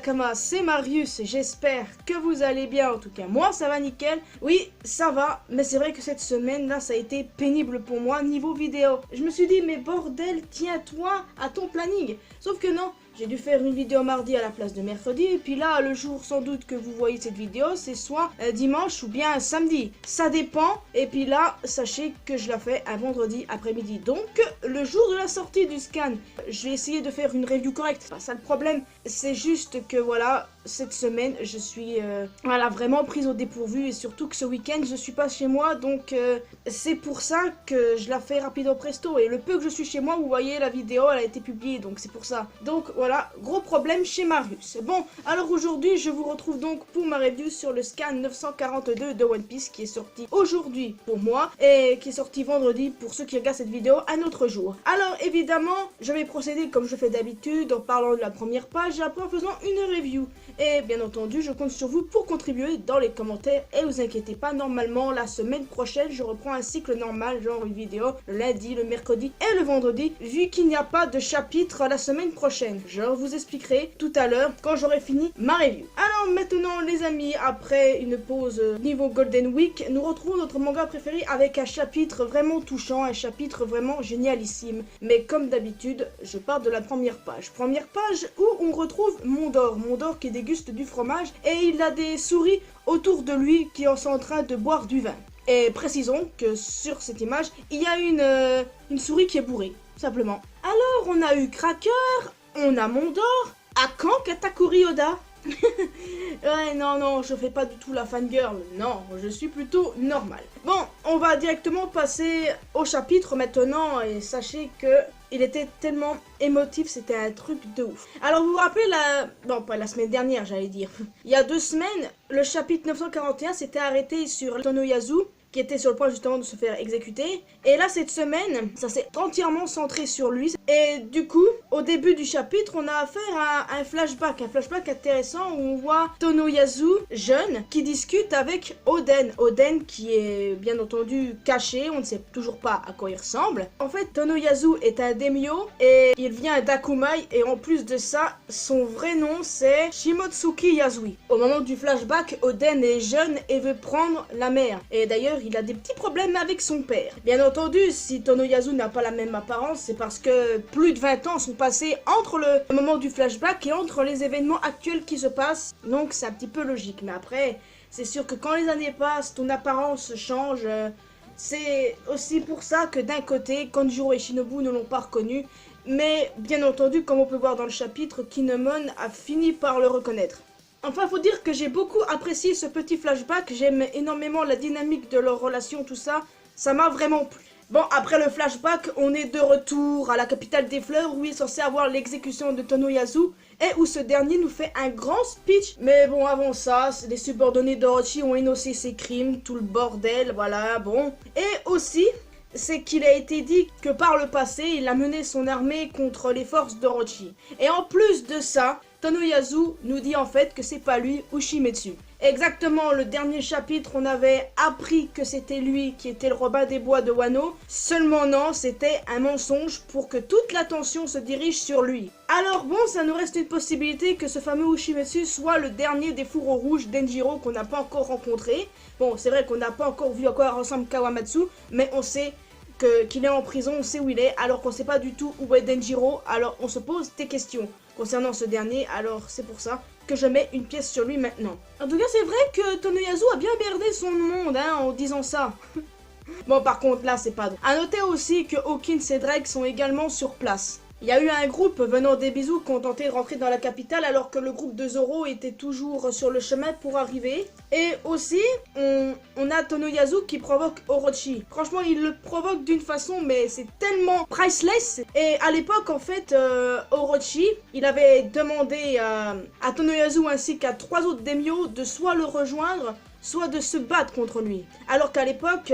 Nakama, c'est Marius, j'espère que vous allez bien, en tout cas moi ça va nickel. Oui, ça va, mais c'est vrai que cette semaine là ça a été pénible pour moi niveau vidéo. Je me suis dit mais bordel, tiens-toi à ton planning. Sauf que non, j'ai dû faire une vidéo mardi à la place de mercredi, et puis là, le jour sans doute que vous voyez cette vidéo, c'est soit dimanche ou bien samedi. Ça dépend, et puis là, sachez que je la fais un vendredi après-midi. Donc, le jour de la sortie du scan, je vais essayer de faire une review correcte. C'est pas ça le problème, c'est juste que voilà, cette semaine, je suis voilà, vraiment prise au dépourvu, et surtout que ce week-end, je suis pas chez moi, donc c'est pour ça que je la fais rapido presto. Et le peu que je suis chez moi, vous voyez, la vidéo, elle a été publiée, donc c'est pour ça. Donc voilà, gros problème chez Marius. Bon, alors aujourd'hui, je vous retrouve donc pour ma review sur le scan 942 de One Piece qui est sorti aujourd'hui pour moi et qui est sorti vendredi pour ceux qui regardent cette vidéo un autre jour. Alors évidemment, je vais procéder comme je fais d'habitude en parlant de la première page et après en faisant une review. Et bien entendu, je compte sur vous pour contribuer dans les commentaires et vous inquiétez pas, normalement la semaine prochaine, je reprends un cycle normal, genre une vidéo le lundi, le mercredi et le vendredi, vu qu'il n'y a pas de chapitre la semaine prochaine. Je vous expliquerai tout à l'heure quand j'aurai fini ma review. Alors maintenant les amis, après une pause niveau Golden Week, nous retrouvons notre manga préféré avec un chapitre vraiment touchant, un chapitre vraiment génialissime. Mais comme d'habitude, je pars de la première page. Première page où on retrouve Mondor. Mondor qui déguste du fromage et il a des souris autour de lui qui sont en train de boire du vin. Et précisons que sur cette image, il y a une souris qui est bourrée, simplement. Alors on a eu Cracker, on a Mondor, à quand Katakuri Oda? Ouais, non, je fais pas du tout la fangirl, non, je suis plutôt normal. Bon, on va directement passer au chapitre maintenant, et sachez que il était tellement émotif, c'était un truc de ouf. Alors vous vous rappelez non pas la semaine dernière j'allais dire, il y a 2 semaines, le chapitre 941 s'était arrêté sur Tonoyasu, qui était sur le point justement de se faire exécuter. Et là, cette semaine, ça s'est entièrement centré sur lui. Et du coup, au début du chapitre, on a affaire à un flashback intéressant où on voit Tonoyasu, jeune, qui discute avec Oden. Oden qui est bien entendu caché, on ne sait toujours pas à quoi il ressemble. En fait, Tonoyasu est un daimyo et il vient d'Akumai. Et en plus de ça, son vrai nom c'est Shimotsuki Yasui. Au moment du flashback, Oden est jeune et veut prendre la mer. Et d'ailleurs, il a des petits problèmes avec son père. Bien entendu, si Tonoyasu n'a pas la même apparence, c'est parce que plus de 20 ans sont passés entre le moment du flashback et entre les événements actuels qui se passent. Donc c'est un petit peu logique. Mais après, c'est sûr que quand les années passent, ton apparence change. C'est aussi pour ça que d'un côté, Kanjuro et Shinobu ne l'ont pas reconnu. Mais bien entendu, comme on peut voir dans le chapitre, Kinemon a fini par le reconnaître. Enfin, faut dire que j'ai beaucoup apprécié ce petit flashback, j'aime énormément la dynamique de leur relation, tout ça, ça m'a vraiment plu. Bon, après le flashback, on est de retour à la capitale des fleurs où il est censé avoir l'exécution de Tonoyasu et où ce dernier nous fait un grand speech. Mais bon, avant ça, les subordonnés d'Orochi ont énoncé ses crimes, tout le bordel, voilà, bon. Et aussi, c'est qu'il a été dit que par le passé, il a mené son armée contre les forces d'Orochi. Et en plus de ça, Tonoyasu nous dit en fait que c'est pas lui, Ushimetsu. Exactement, le dernier chapitre, on avait appris que c'était lui qui était le Robin des Bois de Wano. Seulement non, c'était un mensonge pour que toute l'attention se dirige sur lui. Alors bon, ça nous reste une possibilité que ce fameux Ushimetsu soit le dernier des fourreaux rouges d'Enjiro qu'on n'a pas encore rencontré. Bon, c'est vrai qu'on n'a pas encore vu à quoi ressemble Kawamatsu, mais on sait qu'il est en prison, on sait où il est, alors qu'on sait pas du tout où est Denjiro, alors on se pose des questions concernant ce dernier, alors c'est pour ça que je mets une pièce sur lui maintenant. En tout cas, c'est vrai que Tonoyasu a bien merdé son monde, en disant ça. Bon, par contre, là, c'est pas drôle. A noter aussi que Hawkins et Drake sont également sur place. Il y a eu un groupe venant des bisous qui ont tenté de rentrer dans la capitale alors que le groupe de Zoro était toujours sur le chemin pour arriver. Et aussi, on a Tonoyasu qui provoque Orochi. Franchement, il le provoque d'une façon, mais c'est tellement priceless. Et à l'époque, en fait, Orochi, il avait demandé à Tonoyasu ainsi qu'à 3 autres daimyo de soit le rejoindre, soit de se battre contre lui. Alors qu'à l'époque,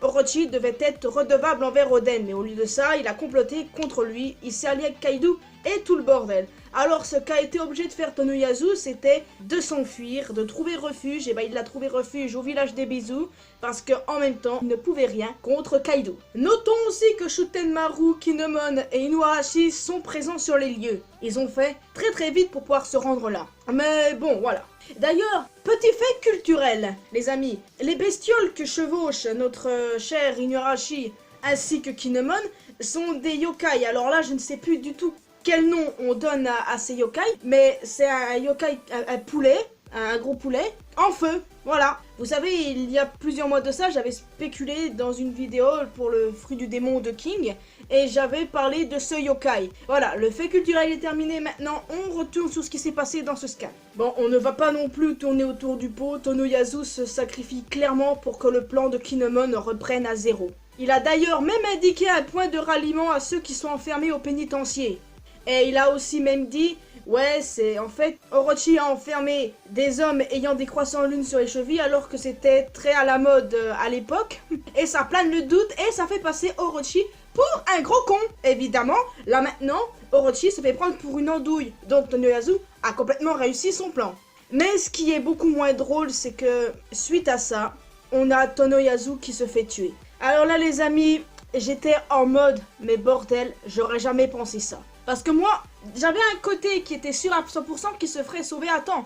Orochi devait être redevable envers Oden, mais au lieu de ça, il a comploté contre lui, il s'est allié avec Kaido, et tout le bordel. Alors ce qu'a été obligé de faire Tonoyasu, c'était de s'enfuir, de trouver refuge, et ben il a trouvé refuge au village des bisous, parce qu'en même temps, il ne pouvait rien contre Kaido. Notons aussi que Shutenmaru, Kinemon et Inuarashi sont présents sur les lieux. Ils ont fait très vite pour pouvoir se rendre là. Mais bon, voilà. D'ailleurs, petit fait culturel, les amis, les bestioles que chevauche notre cher Inuarashi ainsi que Kinemon sont des yokai. Alors là, je ne sais plus du tout quel nom on donne à ces yokai, mais c'est un yokai, un poulet, un gros poulet, en feu, voilà. Vous savez, il y a plusieurs mois de ça, j'avais spéculé dans une vidéo pour le fruit du démon de King, et j'avais parlé de ce yokai. Voilà, le fait culturel est terminé, maintenant on retourne sur ce qui s'est passé dans ce scan. Bon, on ne va pas non plus tourner autour du pot, Tonoyasu se sacrifie clairement pour que le plan de Kinemon reprenne à zéro. Il a d'ailleurs même indiqué un point de ralliement à ceux qui sont enfermés au pénitencier. Et il a aussi même dit, ouais, c'est en fait, Orochi a enfermé des hommes ayant des croissants lune sur les chevilles alors que c'était très à la mode à l'époque. Et ça plane le doute et ça fait passer Orochi pour un gros con. Évidemment, là maintenant, Orochi se fait prendre pour une andouille. Donc Tonoyasu a complètement réussi son plan. Mais ce qui est beaucoup moins drôle, c'est que suite à ça, on a Tonoyasu qui se fait tuer. Alors là les amis, j'étais en mode, mais bordel, j'aurais jamais pensé ça. Parce que moi, j'avais un côté qui était sûr à 100% qu'il se ferait sauver à temps.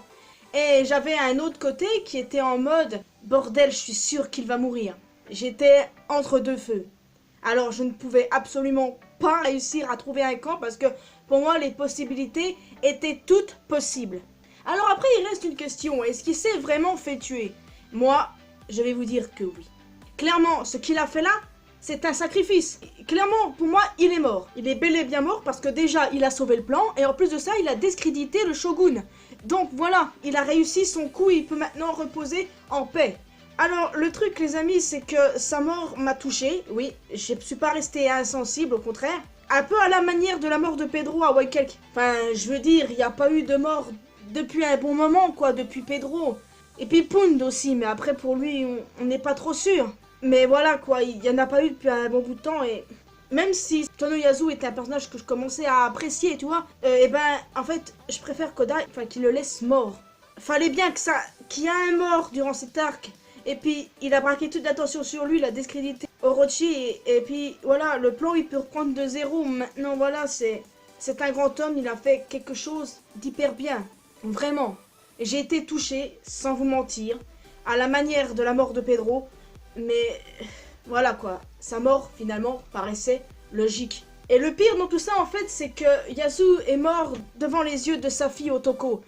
Et j'avais un autre côté qui était en mode, bordel, je suis sûr qu'il va mourir. J'étais entre deux feux. Alors je ne pouvais absolument pas réussir à trouver un camp parce que pour moi les possibilités étaient toutes possibles. Alors après il reste une question, est-ce qu'il s'est vraiment fait tuer? Moi, je vais vous dire que oui. Clairement, ce qu'il a fait là, c'est un sacrifice. Clairement, pour moi, il est mort. Il est bel et bien mort parce que déjà, il a sauvé le plan et en plus de ça, il a discrédité le shogun. Donc voilà, il a réussi son coup, il peut maintenant reposer en paix. Alors, le truc, les amis, c'est que sa mort m'a touché. Oui, je ne suis pas resté insensible, au contraire. Un peu à la manière de la mort de Pedro à Waikelk. Enfin, je veux dire, il n'y a pas eu de mort depuis un bon moment, quoi, depuis Pedro. Et puis Pound aussi, mais après, pour lui, on n'est pas trop sûr. Mais voilà quoi, il n'y en a pas eu depuis un bon bout de temps et même si Tonoyasu était un personnage que je commençais à apprécier, tu vois, et ben en fait je préfère Kodai, enfin qu'il le laisse mort. Fallait bien que qu'il y a un mort durant cet arc et puis il a braqué toute l'attention sur lui, il a discrédité Orochi et puis voilà, le plan il peut reprendre de zéro. Maintenant voilà, c'est un grand homme, il a fait quelque chose d'hyper bien, vraiment. J'ai été touché, sans vous mentir, à la manière de la mort de Pedro. Mais voilà quoi, sa mort finalement paraissait logique. Et le pire dans tout ça en fait, c'est que Yasu est mort devant les yeux de sa fille Otoko.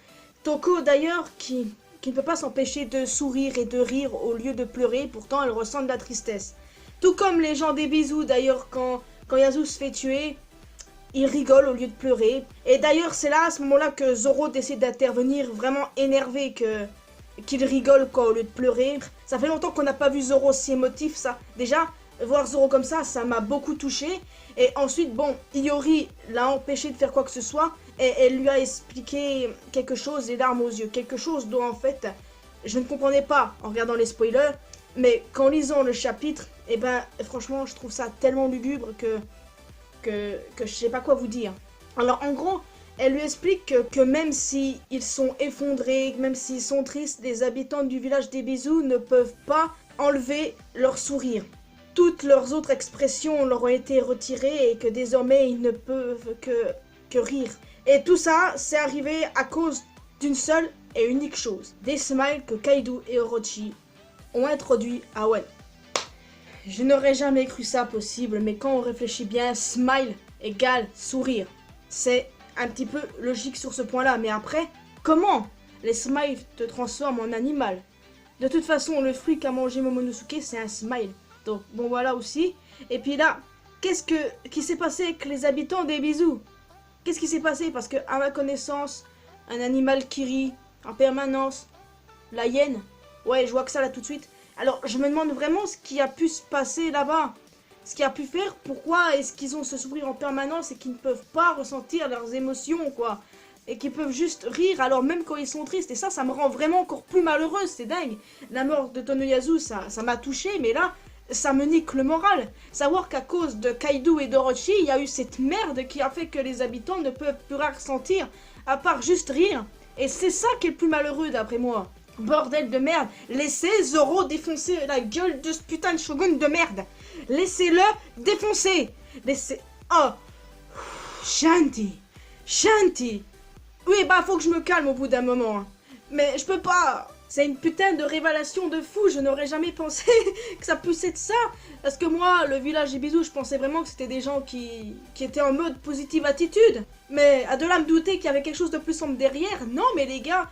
Toko d'ailleurs qui ne peut pas s'empêcher de sourire et de rire au lieu de pleurer, pourtant elle ressent de la tristesse. Tout comme les gens des bisous d'ailleurs, quand Yasu se fait tuer, il rigole au lieu de pleurer. Et d'ailleurs c'est là à ce moment-là que Zoro décide d'intervenir, vraiment énervé qu'il rigole quoi au lieu de pleurer. Ça fait longtemps qu'on n'a pas vu Zoro si émotif, ça. Déjà, voir Zoro comme ça m'a beaucoup touché. Et ensuite, bon, Iori l'a empêché de faire quoi que ce soit. Et elle lui a expliqué quelque chose, les larmes aux yeux. Quelque chose dont en fait, je ne comprenais pas en regardant les spoilers. Mais qu'en lisant le chapitre, eh ben, franchement, je trouve ça tellement lugubre que je sais pas quoi vous dire. Alors en gros, elle lui explique que même s'ils sont effondrés, même s'ils sont tristes, les habitants du village des bisous ne peuvent pas enlever leur sourire. Toutes leurs autres expressions leur ont été retirées et que désormais ils ne peuvent que rire. Et tout ça, c'est arrivé à cause d'une seule et unique chose. Des smiles que Kaido et Orochi ont introduits à Wano. Je n'aurais jamais cru ça possible, mais quand on réfléchit bien, smile égale sourire. C'est un petit peu logique sur ce point-là, mais après, comment les smiles te transforment en animal? De toute façon, le fruit qu'a mangé Momonosuke, c'est un smile. Donc, bon, voilà aussi. Et puis là, qu'est-ce qui s'est passé avec les habitants des bisous? Qu'est-ce qui s'est passé? Parce que, à ma connaissance, un animal qui rit en permanence, la hyène, ouais, je vois que ça là tout de suite. Alors, je me demande vraiment ce qui a pu se passer là-bas. Ce qui a pu faire, pourquoi est-ce qu'ils ont ce sourire en permanence et qu'ils ne peuvent pas ressentir leurs émotions, quoi. Et qu'ils peuvent juste rire, alors même quand ils sont tristes. Et ça me rend vraiment encore plus malheureuse, c'est dingue. La mort de Tonoyasu, ça m'a touchée, mais là, ça me nique le moral. Savoir qu'à cause de Kaido et d'Orochi, il y a eu cette merde qui a fait que les habitants ne peuvent plus rien ressentir, à part juste rire. Et c'est ça qui est le plus malheureux d'après moi. Bordel de merde, laissez Zoro défoncer la gueule de ce putain de shogun de merde. Laissez-le défoncer. Laissez... Oh. Shanti. Shanti. Oui, bah faut que je me calme au bout d'un moment. Hein. Mais je peux pas. C'est une putain de révélation de fou. Je n'aurais jamais pensé que ça puisse être ça. Parce que moi, le village des bisous, je pensais vraiment que c'était des gens qui étaient en mode positive attitude. Mais à de là me douter qu'il y avait quelque chose de plus sombre derrière. Non, mais les gars,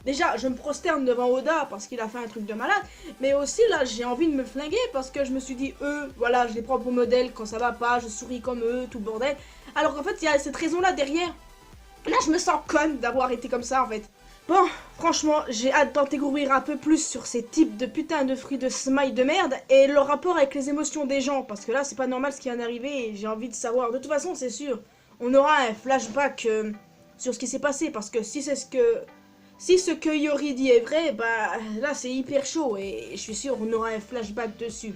déjà, je me prosterne devant Oda parce qu'il a fait un truc de malade. Mais aussi, là, j'ai envie de me flinguer parce que je me suis dit, eux, voilà, je les prends pour modèle quand ça va pas, je souris comme eux, tout le bordel. Alors qu'en fait, il y a cette raison-là derrière. Là, je me sens conne d'avoir été comme ça, en fait. Bon, franchement, j'ai hâte d'en découvrir un peu plus sur ces types de putain de fruits de smile de merde et leur rapport avec les émotions des gens. Parce que là, c'est pas normal ce qui vient d'arriver et j'ai envie de savoir. De toute façon, c'est sûr, on aura un flashback sur ce qui s'est passé. Parce que si ce que Yori dit est vrai, bah là, c'est hyper chaud et je suis sûr on aura un flashback dessus.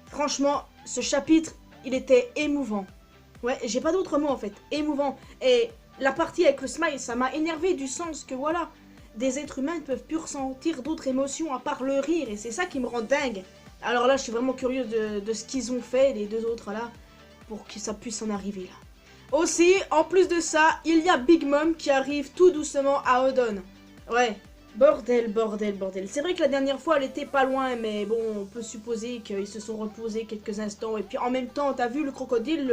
Franchement, ce chapitre, il était émouvant. Ouais, j'ai pas d'autre mot en fait, émouvant. Et la partie avec le smile, ça m'a énervé du sens que voilà, des êtres humains ne peuvent plus ressentir d'autres émotions à part le rire et c'est ça qui me rend dingue. Alors là, je suis vraiment curieux de ce qu'ils ont fait, les deux autres là, pour que ça puisse en arriver là. Aussi, en plus de ça, il y a Big Mom qui arrive tout doucement à Odon. Ouais, bordel. C'est vrai que la dernière fois, elle était pas loin, mais bon, on peut supposer qu'ils se sont reposés quelques instants. Et puis en même temps, t'as vu le crocodile,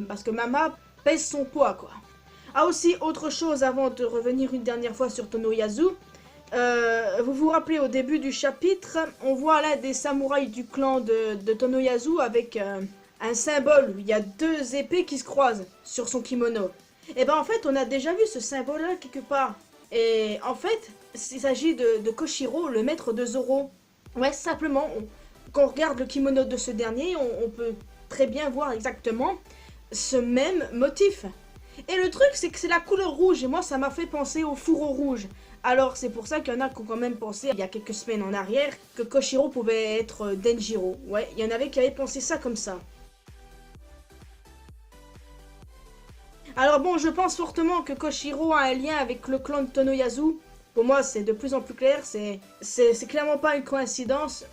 parce que Mama pèse son poids, quoi. Ah aussi, autre chose avant de revenir une dernière fois sur Tonoyasu. Vous vous rappelez au début du chapitre, on voit là des samouraïs du clan de Tonoyasu avec un symbole où il y a deux épées qui se croisent sur son kimono. Et ben en fait, on a déjà vu ce symbole-là quelque part. Et en fait, il s'agit de Koshiro, le maître de Zoro. Ouais, simplement, quand on regarde le kimono de ce dernier, on peut très bien voir exactement ce même motif. Et le truc, c'est que c'est la couleur rouge, et moi, ça m'a fait penser au fourreau rouge. Alors, c'est pour ça qu'il y en a qui ont quand même pensé, il y a quelques semaines en arrière, que Koshiro pouvait être Denjiro. Ouais, il y en avait qui avaient pensé ça comme ça. Alors bon, je pense fortement que Koshiro a un lien avec le clan de Tonoyasu. Pour moi, c'est de plus en plus clair, c'est clairement pas une coïncidence.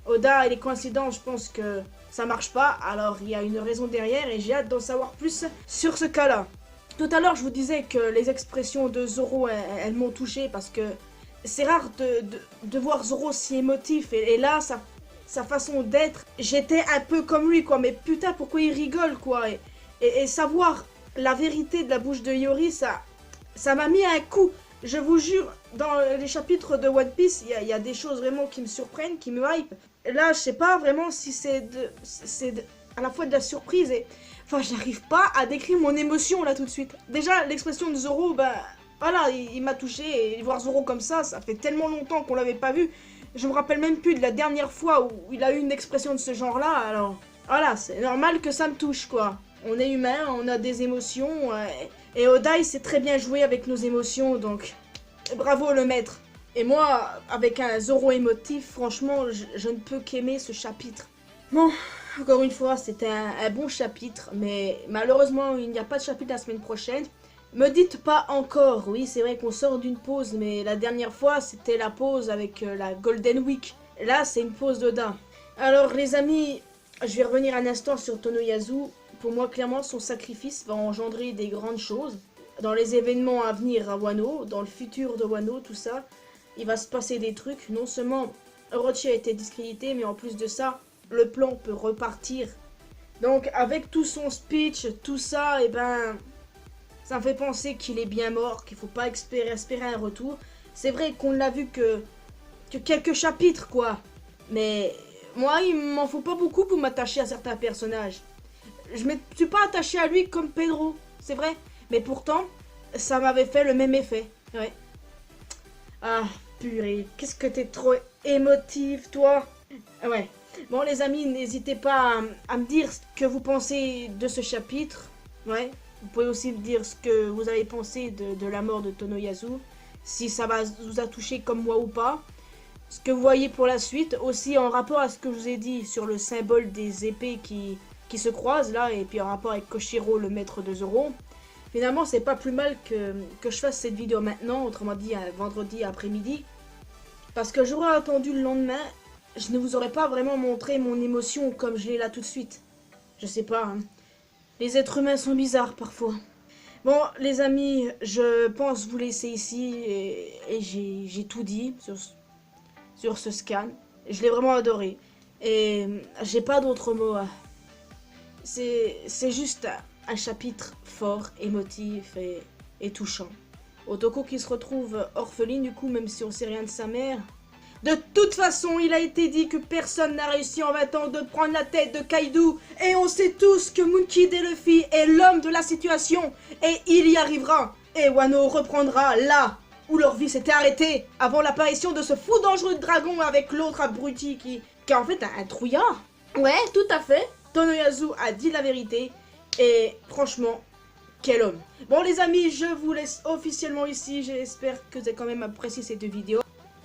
Oda et les coïncidences, je pense que ça marche pas, alors il y a une raison derrière et j'ai hâte d'en savoir plus sur ce cas-là. Tout à l'heure, je vous disais que les expressions de Zoro, elles m'ont touché parce que c'est rare de voir Zoro si émotif. Et là, sa façon d'être, j'étais un peu comme lui, quoi. Mais putain, pourquoi il rigole, quoi. Et savoir la vérité de la bouche de Yori, ça m'a mis un coup. Je vous jure, dans les chapitres de One Piece, il y a des choses vraiment qui me surprennent, qui me hype. Là, je sais pas vraiment si c'est à la fois de la surprise et... Enfin, j'arrive pas à décrire mon émotion là tout de suite. Déjà, l'expression de Zoro, bah voilà, il m'a touché et voir Zoro comme ça fait tellement longtemps qu'on l'avait pas vu. Je me rappelle même plus de la dernière fois où il a eu une expression de ce genre-là, alors voilà, c'est normal que ça me touche quoi. On est humain, on a des émotions, et Oda il sait très bien jouer avec nos émotions, donc bravo le maître. Et moi, avec un Zoro émotif, franchement, je ne peux qu'aimer ce chapitre. Bon, encore une fois, c'était un bon chapitre, mais malheureusement, il n'y a pas de chapitre la semaine prochaine. Me dites pas encore, oui, c'est vrai qu'on sort d'une pause, mais la dernière fois, c'était la pause avec la Golden Week. Là, c'est une pause d'Oda. Alors, les amis, je vais revenir un instant sur Tonoyasu. Pour moi, clairement, son sacrifice va engendrer des grandes choses. Dans les événements à venir à Wano, dans le futur de Wano, tout ça, il va se passer des trucs. Non seulement Orochi a été discrédité, mais en plus de ça, le plan peut repartir. Donc avec tout son speech, tout ça, et ben ça me fait penser qu'il est bien mort, qu'il faut pas espérer un retour. C'est vrai qu'on l'a vu que quelques chapitres quoi. Mais moi il m'en faut pas beaucoup pour m'attacher à certains personnages. Je me suis pas attaché à lui comme Pedro, c'est vrai. Mais pourtant, ça m'avait fait le même effet. Ouais. Ah, purée, qu'est-ce que t'es trop émotive, toi. Ouais. Bon, les amis, n'hésitez pas à me dire ce que vous pensez de ce chapitre. Ouais. Vous pouvez aussi me dire ce que vous avez pensé de la mort de Tonoyasu. Si ça vous a touché comme moi ou pas. ce que vous voyez pour la suite, aussi en rapport à ce que je vous ai dit sur le symbole des épées qui se croisent là, et puis en rapport avec Koshiro, le maître de Zoro. Finalement, c'est pas plus mal que je fasse cette vidéo maintenant, autrement dit un vendredi après-midi. Parce que j'aurais attendu le lendemain, je ne vous aurais pas vraiment montré mon émotion comme je l'ai là tout de suite. Je sais pas, hein. Les êtres humains sont bizarres parfois. Bon, les amis, je pense vous laisser ici et j'ai tout dit sur ce scan. Je l'ai vraiment adoré. Et j'ai pas d'autres mots. C'est juste un chapitre fort, émotif et touchant. Otoko qui se retrouve orpheline du coup, même si on sait rien de sa mère. De toute façon, il a été dit que personne n'a réussi en 20 ans de prendre la tête de Kaido. Et on sait tous que Monkey D. Luffy est l'homme de la situation. Et il y arrivera. Et Wano reprendra là où leur vie s'était arrêtée. Avant l'apparition de ce fou dangereux dragon avec l'autre abruti qui est en fait un trouillard. Ouais, tout à fait. Tonoyasu a dit la vérité. Et franchement, quel homme. Bon les amis, je vous laisse officiellement ici. J'espère que vous avez quand même apprécié cette vidéo.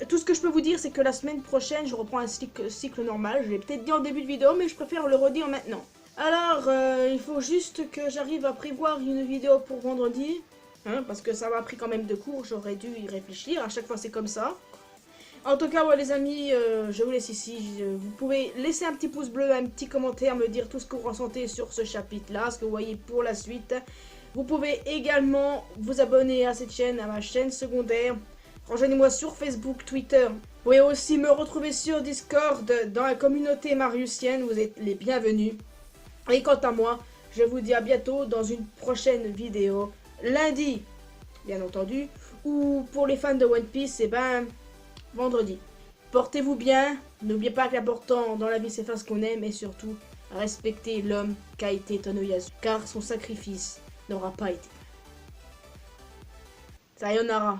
Tout ce que je peux vous dire, c'est que la semaine prochaine, je reprends un cycle normal. Je l'ai peut-être dit en début de vidéo, mais je préfère le redire maintenant. Alors, il faut juste que j'arrive à prévoir une vidéo pour vendredi. Hein, parce que ça m'a pris quand même de cours, j'aurais dû y réfléchir. À chaque fois, c'est comme ça. En tout cas, ouais, les amis, je vous laisse ici. Vous pouvez laisser un petit pouce bleu, un petit commentaire, me dire tout ce que vous ressentez sur ce chapitre-là, ce que vous voyez pour la suite. Vous pouvez également vous abonner à cette chaîne, à ma chaîne secondaire. Rejoignez-moi sur Facebook, Twitter. Vous pouvez aussi me retrouver sur Discord dans la communauté mariusienne. Vous êtes les bienvenus. Et quant à moi, je vous dis à bientôt dans une prochaine vidéo. Lundi, bien entendu. Ou pour les fans de One Piece, et ben vendredi. Portez-vous bien. N'oubliez pas que l'important dans la vie, c'est faire ce qu'on aime. Et surtout, respectez l'homme qu'a été Tonoyasu. Car son sacrifice n'aura pas été. Sayonara.